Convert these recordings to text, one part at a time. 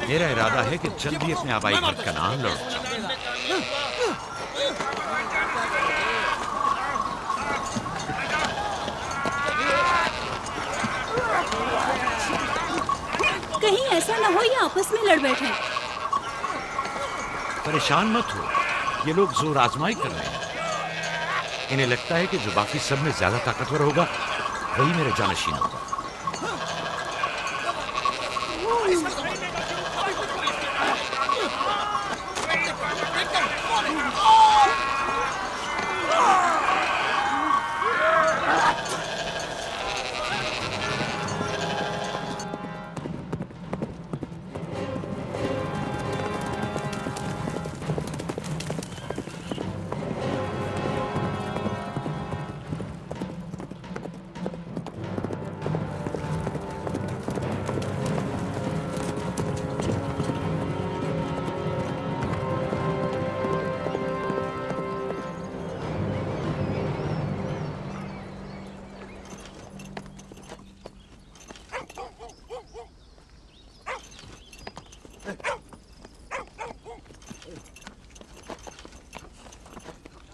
मेरा इरादा है कि जल्दी अपने आबाई घर कनान लौट जाऊं। कहीं ऐसा ना हो ये आपस में लड़ बैठे। परेशान मत हो, ये लोग जोर आजमाई कर रहे हैं। इन्हें लगता है कि जो बाकी सब में ज्यादा ताकतवर होगा वही मेरे जानशीन होगा।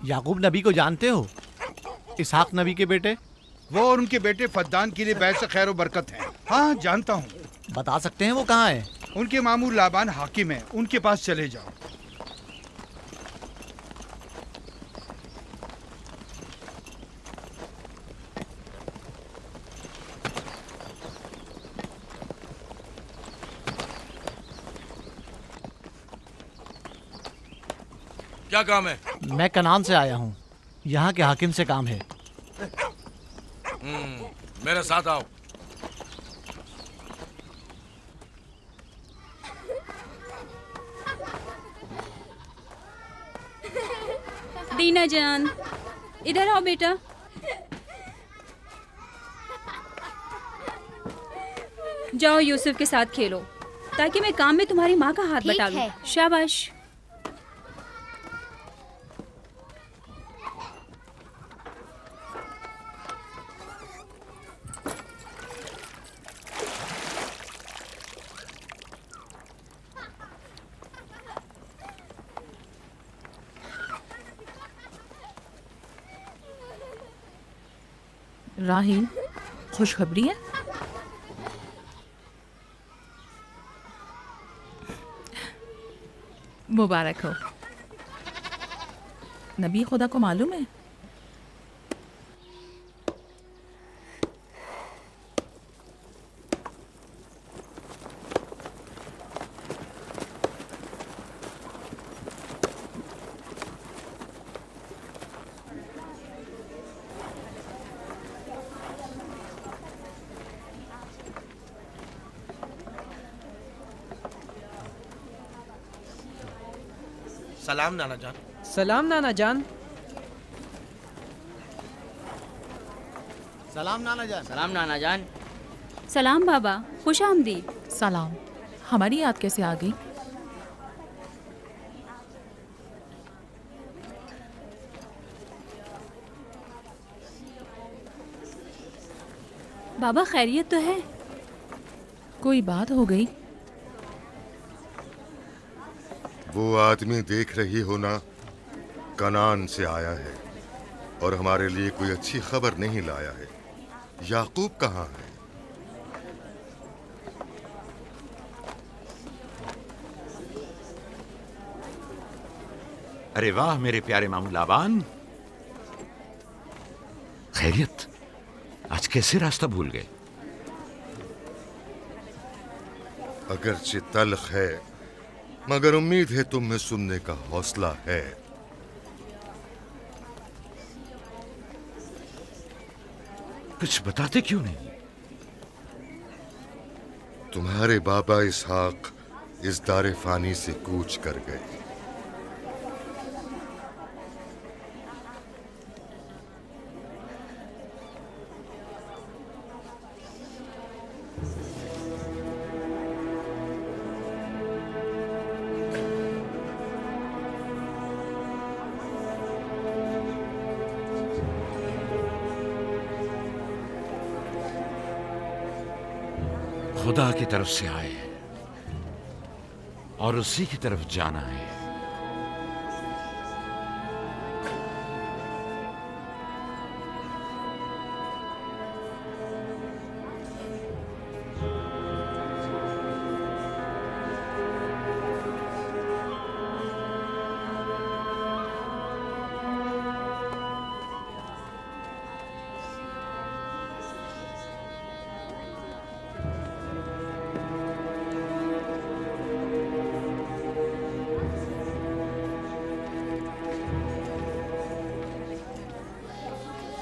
याकूब नबी को जानते हो? इसहाक नबी के बेटे। वो और उनके बेटे फद्दान के लिए बैस खैर व बरकत है। हाँ जानता हूँ। बता सकते हैं वो कहाँ है? उनके मामू लाबान हाकिम है, उनके पास चले जाओ। क्या काम है? मैं कनान से आया हूँ, यहाँ के हाकिम से काम है। मेरे साथ आओ। दीना जान, इधर आओ बेटा। जाओ यूसुफ के साथ खेलो, ताकि मैं काम में तुम्हारी माँ का हाथ बटा लूं। शाबाश। राहील, खुशखबरी है? मुबारक हो। नबी खुदा को मालूम है? सलाम नाना जान। सलाम नाना जान। सलाम नाना जान। सलाम नाना जान। सलाम बाबा, खुश आमदीद। सलाम। हमारी याद कैसे आ गई? बाबा खैरियत तो है? कोई बात हो गई? वो आदमी देख रही हो ना, कनान से आया है और हमारे लिए कोई अच्छी खबर नहीं लाया है। याकूब कहाँ है? अरे वाह मेरे प्यारे मामू लाबान, खैरियत? आज कैसे रास्ता भूल गए? अगरचे तल्ख है, मगर उम्मीद है तुम में सुनने का हौसला है। कुछ बताते क्यों नहीं? तुम्हारे बाबा इसहाक इस दारे फानी से कूच कर गए। खुदा की तरफ से आए। और उसी की तरफ जाना है।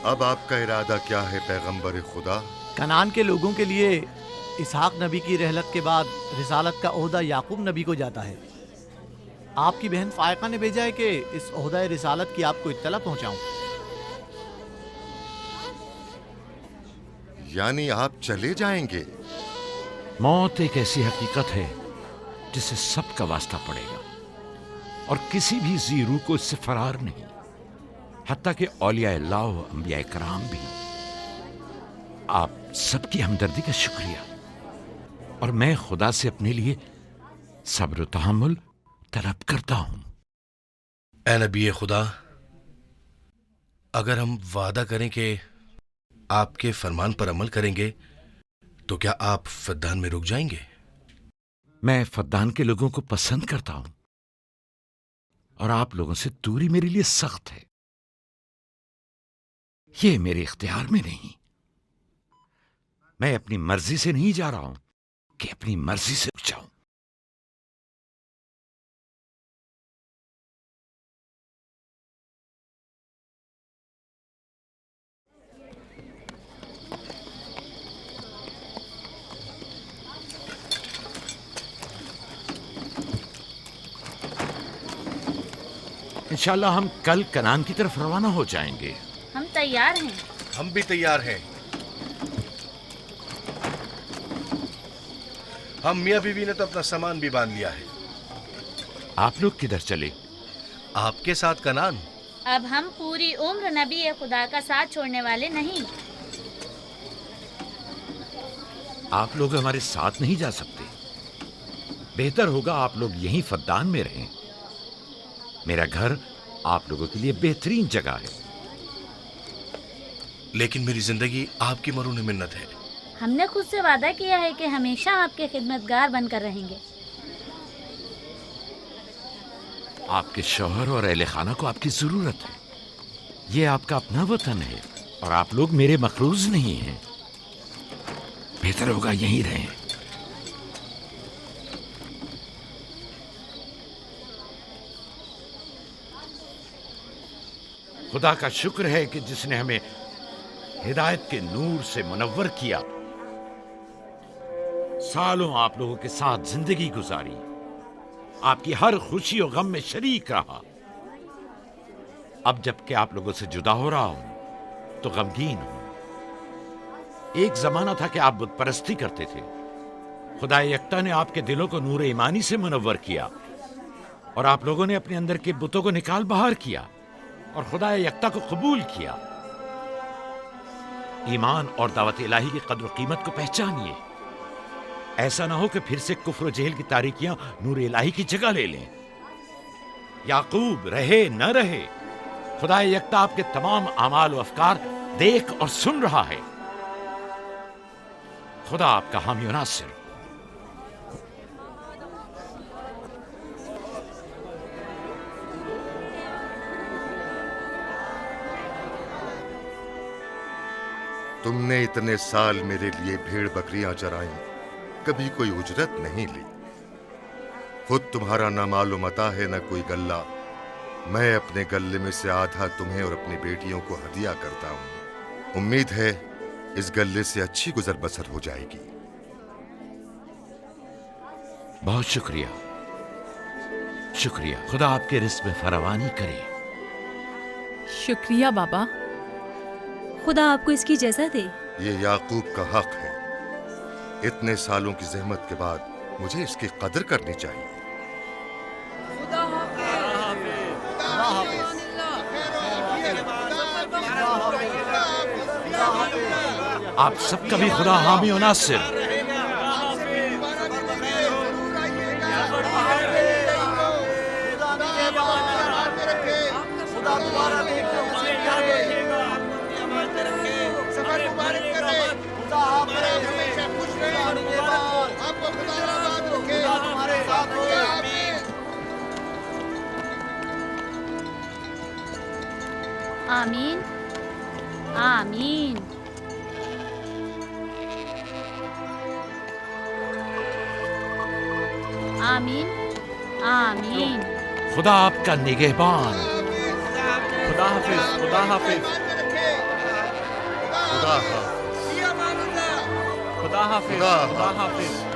अब आपका इरादा क्या है पैगंबर खुदा? कनान के लोगों के लिए इसहाक नबी की रहलत के बाद रिसालत का ओहदा याकूब नबी को जाता है। आपकी बहन फायका ने भेजा है कि इस ओहदा रिसालत की आपको इत्तला पहुंचाऊं। यानी आप चले जाएंगे? मौत एक ऐसी हकीकत है जिससे सबका वास्ता पड़ेगा और किसी भी जी रूह को इससे फरार नहीं, हत्ता कि औलिया अल्लाह व अंबिया कराम भी। आप सबकी हमदर्दी का शुक्रिया, और मैं खुदा से अपने लिए सब्र तहम्मुल तलब करता हूं। ए नबी खुदा, अगर हम वादा करें कि आपके फरमान पर अमल करेंगे तो क्या आप फद्दान में रुक जाएंगे? मैं फद्दान के लोगों को पसंद करता हूं और आप लोगों से दूरी मेरे लिए सख्त है। ये मेरे इख्तियार में नहीं। मैं अपनी मर्जी से नहीं जा रहा हूं कि अपनी मर्जी से रुक जाऊं। इंशाल्लाह हम कल कनान की तरफ रवाना हो जाएंगे। हम तैयार हैं। हम भी तैयार हैं। हम मियाँ बीवी ने तो अपना सामान भी बांध लिया है। आप लोग किधर चले? आपके साथ कनान। अब हम पूरी उम्र नबी खुदा का साथ छोड़ने वाले नहीं। आप लोग हमारे साथ नहीं जा सकते। बेहतर होगा आप लोग यहीं फद्दान में रहें। मेरा घर आप लोगों के लिए बेहतरीन जगह है। लेकिन मेरी जिंदगी आपकी मरून मिन्नत है। हमने खुद से वादा किया है कि हमेशा आपके खिदमतगार बनकर रहेंगे। आपके शौहर और अहले खाना को आपकी जरूरत है। ये आपका अपना वतन है और आप लोग मेरे मखरूज नहीं हैं। बेहतर होगा यहीं रहें। खुदा का शुक्र है कि जिसने हमें हिदायत के नूर से मुनव्वर किया। सालों आप लोगों के साथ जिंदगी गुजारी, आपकी हर खुशी और गम में शरीक रहा। अब जबकि आप लोगों से जुदा हो रहा हूं तो गमगीन हूं। एक जमाना था कि आप बुत परस्ती करते थे। खुदा यक्ता ने आपके दिलों को नूर ईमानी से मुनव्वर किया और आप लोगों ने अपने अंदर के बुतों को निकाल बाहर किया और खुदा यक्ता को कबूल किया। ईमान और दावत इलाही की कद्र कीमत को पहचानिए। ऐसा ना हो कि फिर से कुफ्र और जेहल की तारीकियां नूर इलाही की जगह ले लें। याकूब रहे न रहे, खुदा यक्ता आपके तमाम अमाल और अफकार देख और सुन रहा है। खुदा आपका हामी और नासिर। तुमने इतने साल मेरे लिए भेड़ बकरियां चराई, कभी कोई उजरत नहीं ली। खुद तुम्हारा ना मालूम अता है न कोई गल्ला। मैं अपने गल्ले में से आधा तुम्हें और अपनी बेटियों को हदिया करता हूं। उम्मीद है इस गल्ले से अच्छी गुजर बसर हो जाएगी। बहुत शुक्रिया, शुक्रिया। खुदा आपके रिस्क में फरावानी करे। शुक्रिया बाबा। खुदा आपको इसकी जज़ा दे। ये याकूब का हक है। इतने सालों की जहमत के बाद मुझे इसकी कदर करनी चाहिए। आप सबका भी खुदा हामी और नासिर। आमीन आमीन। आमीन आमीन। खुदा आपका निगहबान। खुदा हाफिज, खुदा हाफिज, खुदा हाफिज। खुदा हाफिज, खुदा खुदा हाफिज।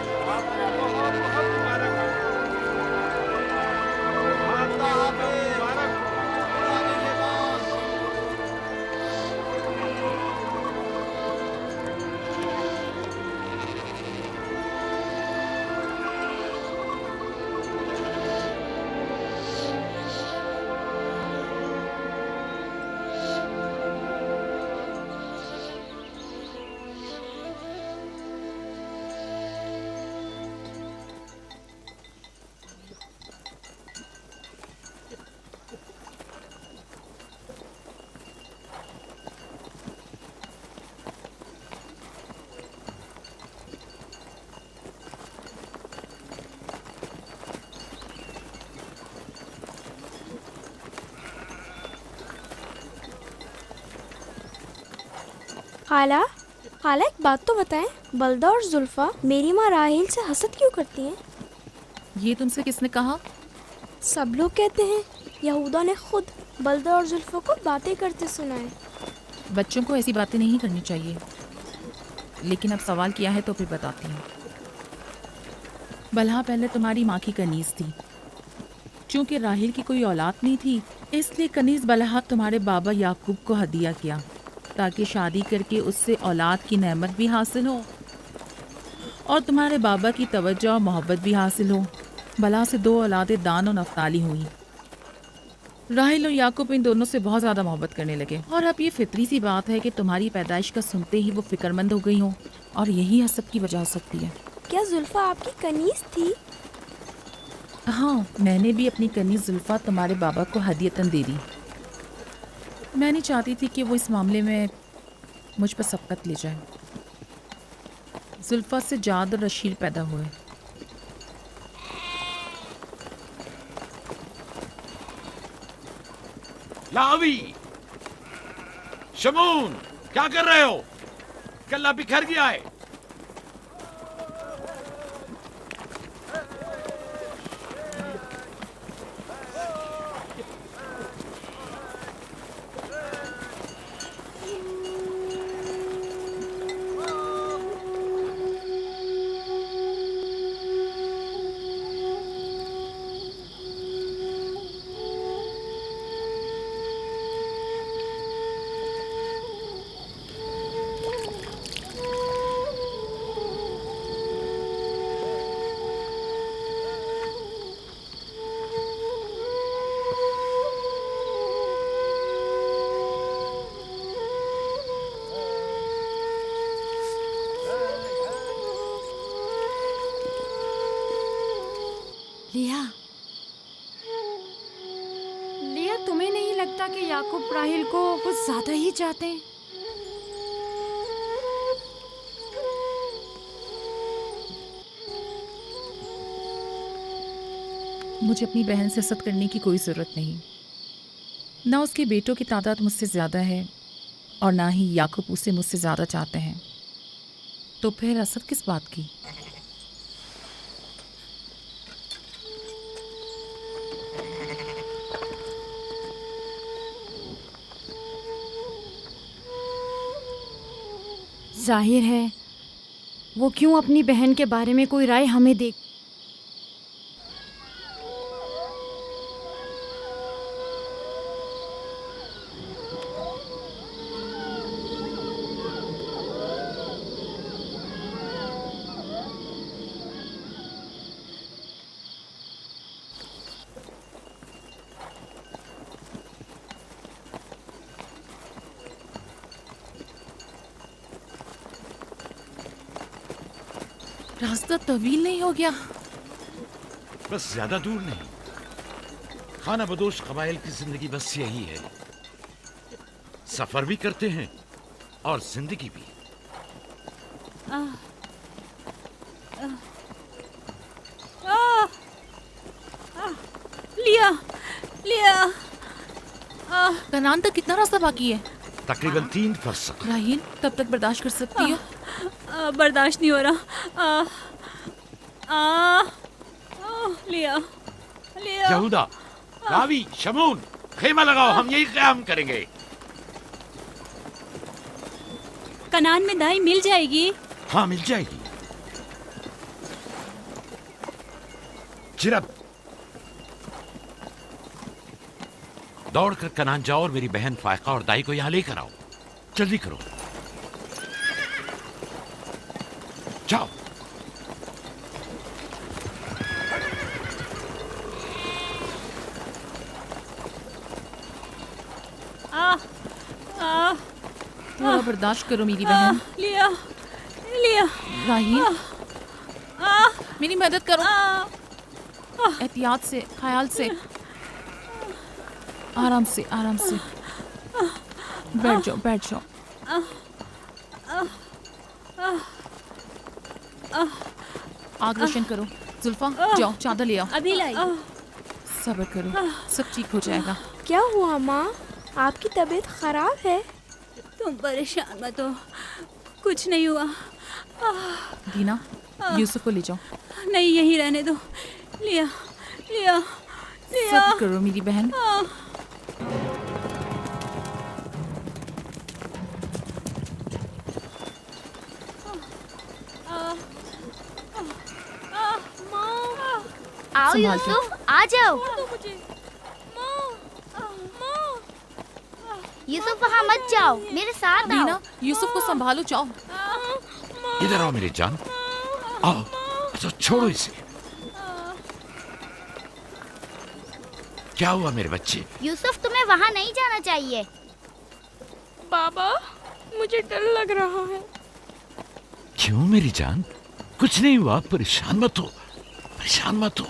खाला, खाला एक बात तो बताएं, बलदा और जुल्फा मेरी माँ राहेल से हसद क्यों करती हैं? ये तुमसे किसने कहा? सब लोग कहते हैं यहूदा ने खुद बलदा और जुल्फा को बातें करते सुना है। बच्चों को ऐसी बातें नहीं करनी चाहिए। लेकिन अब सवाल किया है तो फिर बताती हूँ। बलहा पहले तुम्हारी माँ की कनीज थी। चूंकि राहेल की कोई औलाद नहीं थी, इसलिए कनीज बलहा तुम्हारे बाबा याकूब को हदिया किया, ताकि शादी करके उससे औलाद की नेमत भी हासिल हो और तुम्हारे बाबा की तवज्जो और मोहब्बत भी हासिल हो। बलहा से 2 औलादें दान और नफ्ताली हुई। राहेल और याकूब इन दोनों से बहुत ज़्यादा मोहब्बत करने लगे और अब ये फितरी सी बात है कि तुम्हारी पैदाइश का सुनते ही वो फिक्रमंद हो गई हो और यही हसद की वजह हो सकती है। क्या जुल्फा आपकी कनीज थी? हाँ, मैंने भी अपनी कनीज जुल्फा तुम्हारे बाबा को हदियतन दे दी। मैं नहीं चाहती थी कि वो इस मामले में मुझ पर सबकत ले जाए। जुल्फा से जाद और रशील पैदा हुए। लावी, शमून, क्या कर रहे हो? कल्ला बिखर गया है। लिया, लिया, तुम्हें नहीं लगता कि याकूब राहेल को कुछ ज्यादा ही चाहते हैं? मुझे अपनी बहन से हसद करने की कोई ज़रूरत नहीं। ना उसके बेटों की तादाद मुझसे ज़्यादा है और ना ही याकूब उसे मुझसे ज़्यादा चाहते हैं। तो फिर हसद किस बात की? जाहिर है वो क्यों अपनी बहन के बारे में कोई राय हमें दे। रास्ता तवील नहीं हो गया? बस ज्यादा दूर नहीं। खाना बदोश कबाइल की जिंदगी बस यही है। सफर भी करते हैं और जिंदगी भी। लिया, लिया, कनान तक कितना रास्ता बाकी है? तकरीबन 3 फरसख। राहील, तब तक बर्दाश्त कर सकती हो? बर्दाश्त नहीं हो रहा। लिया लिया। यहूदा, रावी, शमून, खेमा लगाओ, हम यही क़याम करेंगे। कनान में दाई मिल जाएगी? हाँ, मिल जाएगी। जिरब, दौड़कर कनान जाओ और मेरी बहन फायका और दाई को यहाँ लेकर आओ। जल्दी करो, जाओ। थोड़ा बर्दाश्त करो मेरी बहन। लिया लिया। राहील, मेरी मदद करो। एहतियात से, ख्याल से, आराम से, आराम से। बैठ जाओ, बैठ जाओ। आग रोशन करो। जुल्फा, जाओ चादर ले आओ। अभी लाई। सब्र करो, सब ठीक हो जाएगा। क्या हुआ माँ? आपकी तबीयत खराब है? तुम परेशान मत हो, कुछ नहीं हुआ। दीना, यूसुफ को ले जाओ। नहीं, यहीं रहने दो। लिया लिया लिया। सब्र करो मेरी बहन। आओ संभाल के। यूसुफ, आ जाओ। यूसुफ वहाँ मत जाओ, मेरे साथ आओ। दीना, यूसुफ को संभालो, जाओ। इधर आओ मेरी जान, आओ। अच्छा, छोड़ो इसे। क्या हुआ मेरे बच्चे? यूसुफ, तुम्हें वहाँ नहीं जाना चाहिए। बाबा, मुझे डर लग रहा है। क्यों मेरी जान? कुछ नहीं हुआ, परेशान मत हो, परेशान मत हो।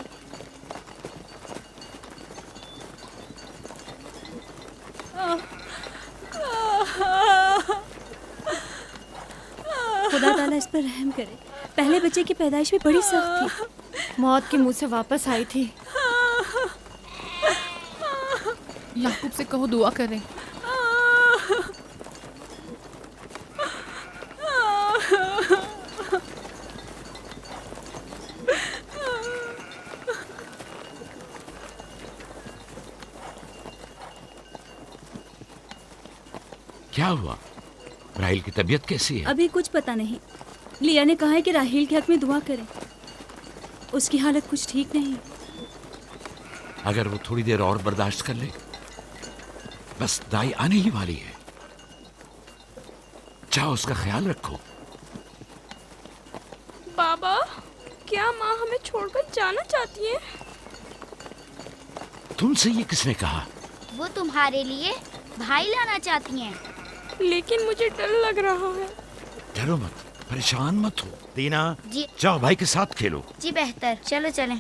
खुदा ताला इस पर रहम करे। पहले बच्चे की पैदाइश भी बड़ी सख्त थी। मौत के मुंह से वापस आई थी। याकूब से कहो दुआ करें। क्या हुआ? राहिल की तबीयत कैसी है? अभी कुछ पता नहीं। लिया ने कहा है कि राहील के हक में दुआ करें। उसकी हालत कुछ ठीक नहीं। अगर वो थोड़ी देर और बर्दाश्त कर ले, बस दाई आने ही वाली है। जाओ, उसका ख्याल रखो। बाबा, क्या माँ हमें छोड़कर जाना चाहती है? तुमसे ये किसने कहा? वो तुम्हारे लिए भाई लाना चाहती हैं। लेकिन मुझे डर लग रहा है। डरो मत, परेशान मत हो। दीना, जी जाओ भाई के साथ खेलो। जी, बेहतर, चलो चलें।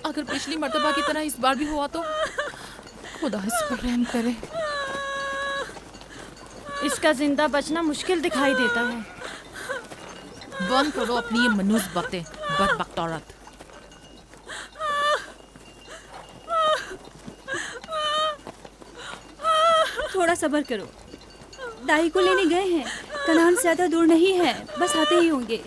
अगर पिछली मर्तबा की तरह इस बार भी हुआ तो खुदा इस पर रहम करे। इसका जिंदा बचना मुश्किल दिखाई देता है। बंद करो अपनी ये मनूस बातें, बदबख्त औरत। थोड़ा सब्र करो। दाई को लेने गए हैं। कनान ज्यादा दूर नहीं है, बस आते ही होंगे।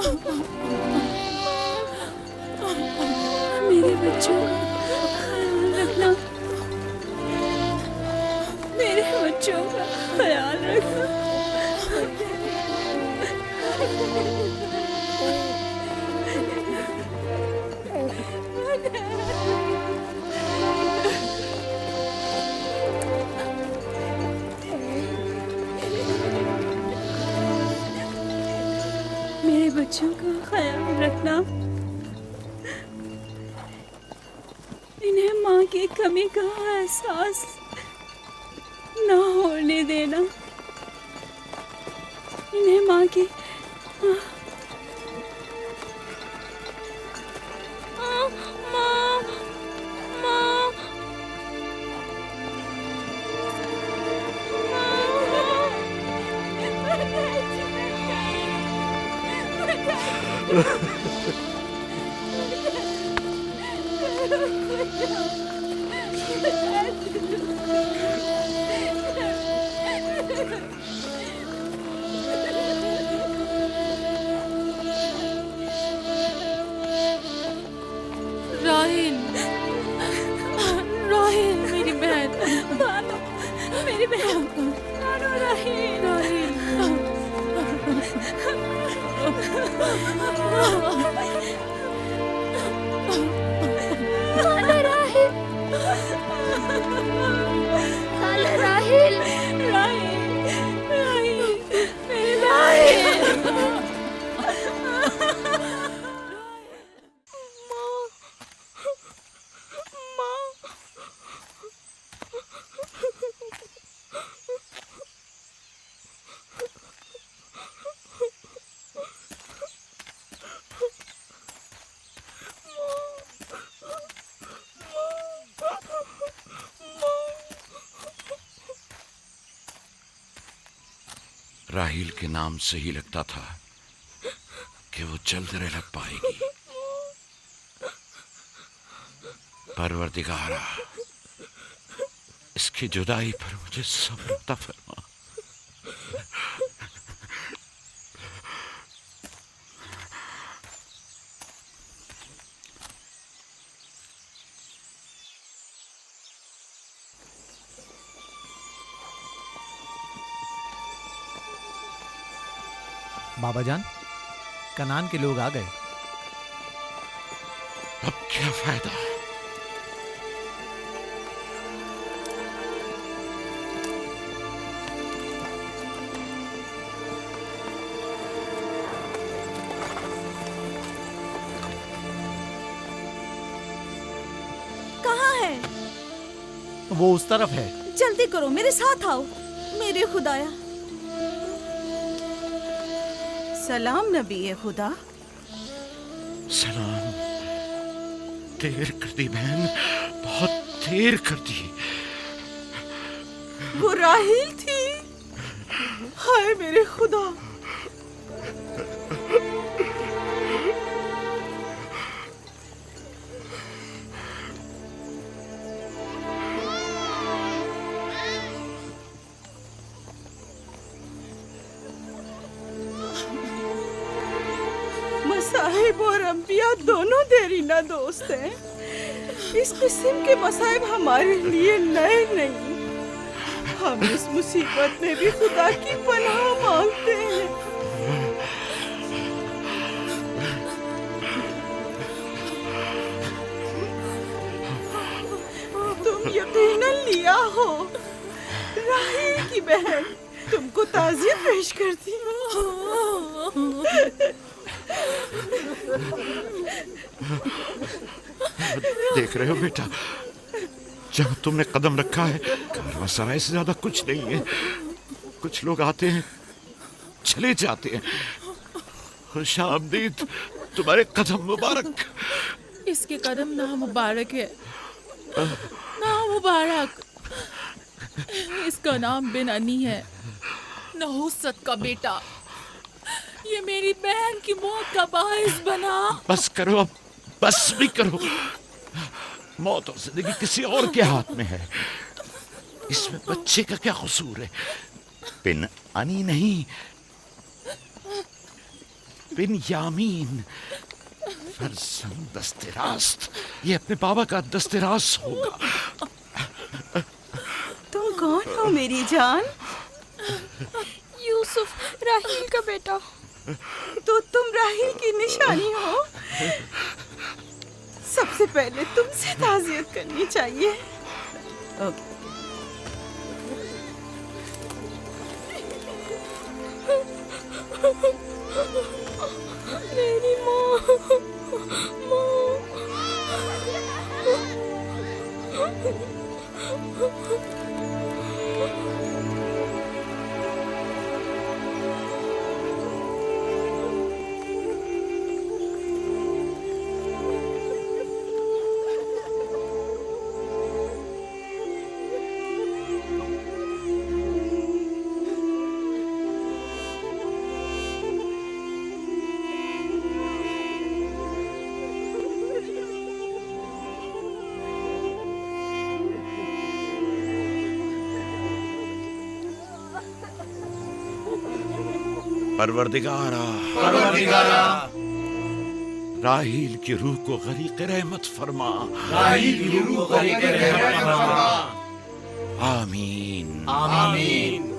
मेरे बच्चों का ख्याल रखना, मेरे बच्चों का ख्याल रखना। मेरे बच्चों का ख्याल रखना, इन्हें माँ की कमी का एहसास ना होने देना, इन्हें माँ की राहिल, राहिल मेरी बहन, भानु, मेरी बहन भानु, राहिल, खाला राहिल, राहिल, राहिल, मेरे राहिल। राहील के नाम से ही लगता था कि वो जल्द लग पाएगी। परवरदिगारा, इसकी जुदाई पर मुझे सब्र अता फरमा। बाबा जान, कनान के लोग आ गए। अब क्या फायदा? कहाँ है? वो उस तरफ है। जल्दी करो, मेरे साथ आओ। मेरे खुदाया। सलाम नबी खुदा। सलाम। देर कर दी बहन, बहुत देर कर दी। वो राहिल थी। हाय मेरे खुदा। मसाहिब और अंबिया दोनों देरीना दोस्त हैं। इस किस्म के मसाइब हमारे लिए नए नहीं। हम इस मुसीबत में भी खुदा की पनाह मांगते हैं। तुम यकीनन लिया हो। राहिल की बहन तुमको ताज़ियत पेश करती देख रहे हो बेटा, जहाँ तुमने कदम रखा है कारवांसराय से ज्यादा कुछ नहीं है। कुछ लोग आते हैं, चले जाते हैं। खुशामदीद तुम्हारे कदम मुबारक। इसके कदम ना मुबारक है, ना मुबारक। इसका नाम बिन अनी है, नहुसत का बेटा। ये मेरी बहन की मौत का बाइस बना। बस करो अब, बस भी करो। मौत और जिंदगी किसी और के हाथ में है। इसमें बच्चे का क्या कसूर है? बिन अनी नहीं, बिन्यामीन फरजंद दस्तरास्त, ये अपने बाबा का दस्तरास होगा। तुम कौन हो मेरी जान? यूसुफ, राहील का बेटा। तो तुम राहील की निशानी हो। सबसे पहले तुमसे ताज़ियत करनी चाहिए। ओके। मेरी माँ। परवरदिगारा, राहील की रूह को गरीक़ रहमत फरमा। आमीन आमीन।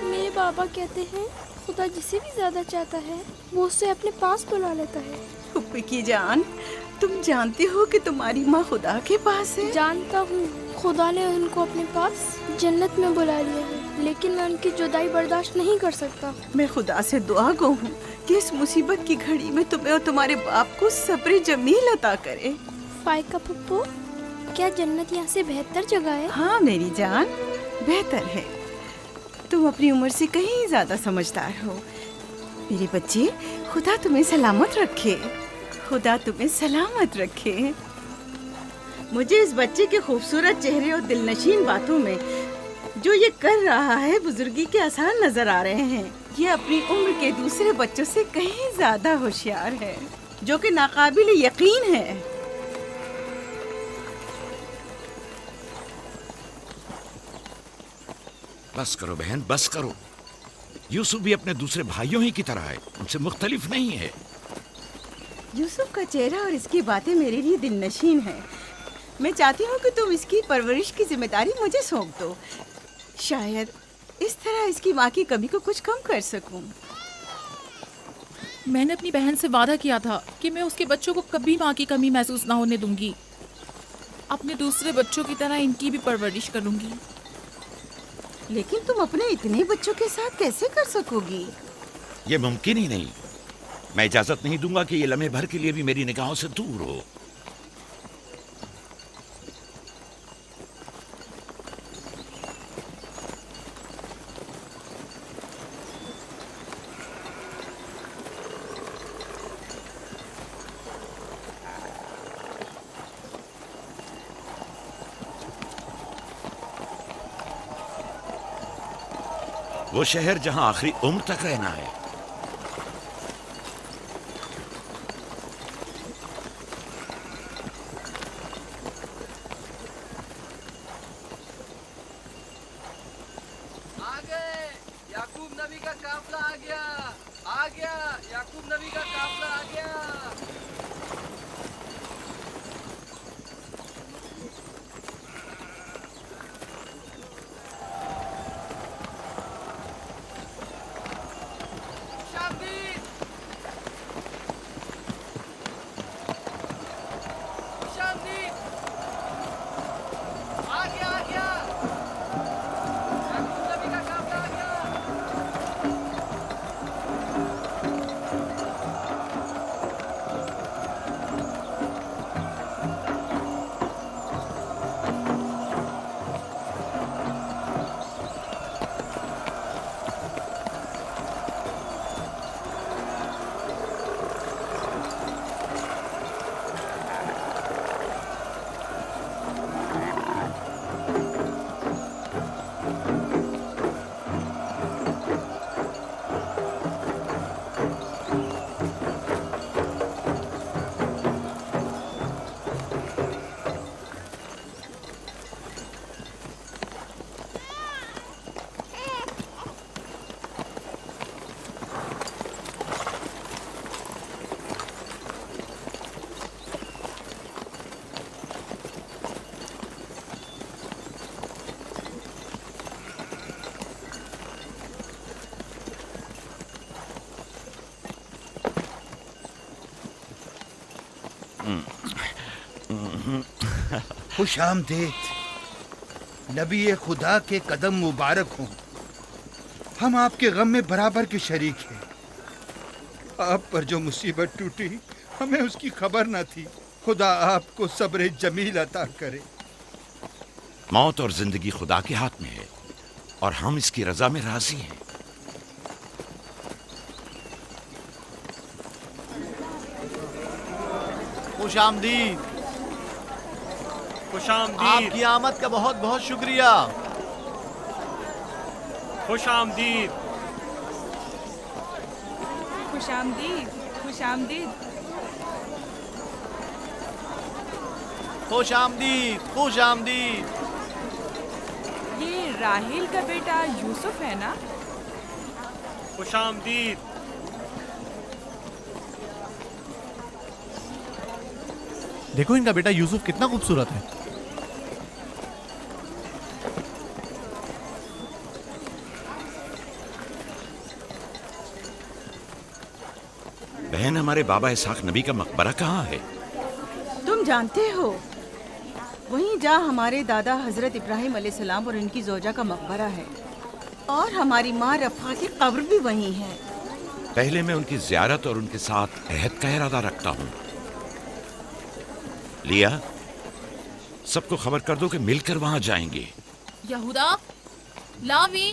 मेरे बाबा कहते हैं खुदा जिसे भी ज्यादा चाहता है वो उसे अपने पास बुला लेता है। फुप्पी की जान, तुम जानती हो कि तुम्हारी माँ खुदा के पास है? जानता हूँ, खुदा ने उनको अपने पास जन्नत में बुला लिया है, लेकिन मैं उनकी जुदाई बर्दाश्त नहीं कर सकता। मैं खुदा से दुआ गो हूँ कि इस मुसीबत की घड़ी में तुम्हें और तुम्हारे बाप को सब्र जमील अता करे। फाइका पप्पू, क्या जन्नत यहाँ से बेहतर जगह है? हाँ मेरी जान, बेहतर है। तुम अपनी उम्र से कहीं ज्यादा समझदार हो। मेरे बच्चे, खुदा तुम्हें सलामत रखे। खुदा तुम्हें सलामत रखे। मुझे इस बच्चे के खूबसूरत चेहरे और दिलनशीन बातों में जो ये कर रहा है बुजुर्गी के आसार नजर आ रहे हैं। ये अपनी उम्र के दूसरे बच्चों से कहीं ज्यादा होशियार है, जो कि नाकाबिल यकीन है। बस करो बहन, बस करो। यूसुफ भी अपने दूसरे भाइयों ही की तरह है, उनसे मुख्तलिफ नहीं है। यूसुफ का चेहरा और इसकी बातें मेरे लिए दिलनशीन है। मैं चाहती हूँ कि तुम इसकी परवरिश की जिम्मेदारी मुझे सौंप दो। शायद इस तरह इसकी माँ की कमी को कुछ कम कर सकूं। मैंने अपनी बहन से वादा किया था कि मैं उसके बच्चों को कभी माँ की कमी महसूस ना होने दूंगी। अपने दूसरे बच्चों की तरह इनकी भी परवरिश करूंगी। लेकिन तुम अपने इतने बच्चों के साथ कैसे कर सकोगी? ये मुमकिन ही नहीं। मैं इजाजत नहीं दूंगा कि ये लम्हे भर के लिए भी मेरी निगाहों से दूर हो। वो शहर जहां आखिरी उम्र तक रहना है। आ गए, याकूब नबी का काफला आ गया, आ गया, याकूब नबी का काफला आ गया। खुश आमदीद। नबी खुदा के कदम मुबारक हों। हम आपके गम में बराबर के शरीक हैं। आप पर जो मुसीबत टूटी हमें उसकी खबर न थी। खुदा आपको सब्र जमील अता करे। मौत और जिंदगी खुदा के हाथ में है और हम इसकी रजा में राजी हैं। खुश आमदीद। खुश आमदीद। आपकी आमद का बहुत बहुत शुक्रिया। खुश आमदीद। खुश आमदीद। खुश आमदीद। खुश आमदीद। खुश आमदीद। ये राहेल का बेटा यूसुफ है ना? खुश आमदीद। देखो इनका बेटा यूसुफ कितना खूबसूरत है। बहन, हमारे बाबा इसहाक नबी का मकबरा कहाँ है? तुम जानते हो, वहीं जहाँ हमारे दादा हजरत इब्राहिम अलैहिस्सलाम और इनकी जोजा का मकबरा है, और हमारी माँ रफ़ा की कब्र भी वहीं है। पहले मैं उनकी ज़ियारत और उनके साथ अहद का इरादा रखता हूँ। लिया, सबको खबर कर दो कि मिलकर वहां जाएंगे। यहूदा, लावी।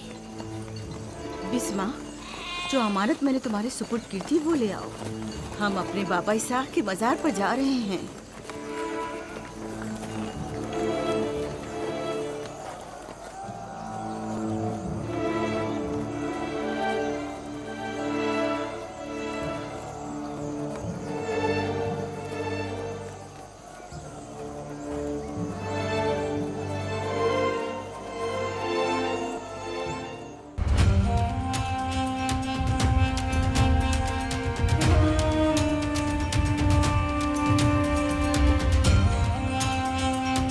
बिस्मा, जो अमानत मैंने तुम्हारे सुपुर्द की थी वो ले आओ। हम अपने बाबा इसहाक के मजार पर जा रहे हैं।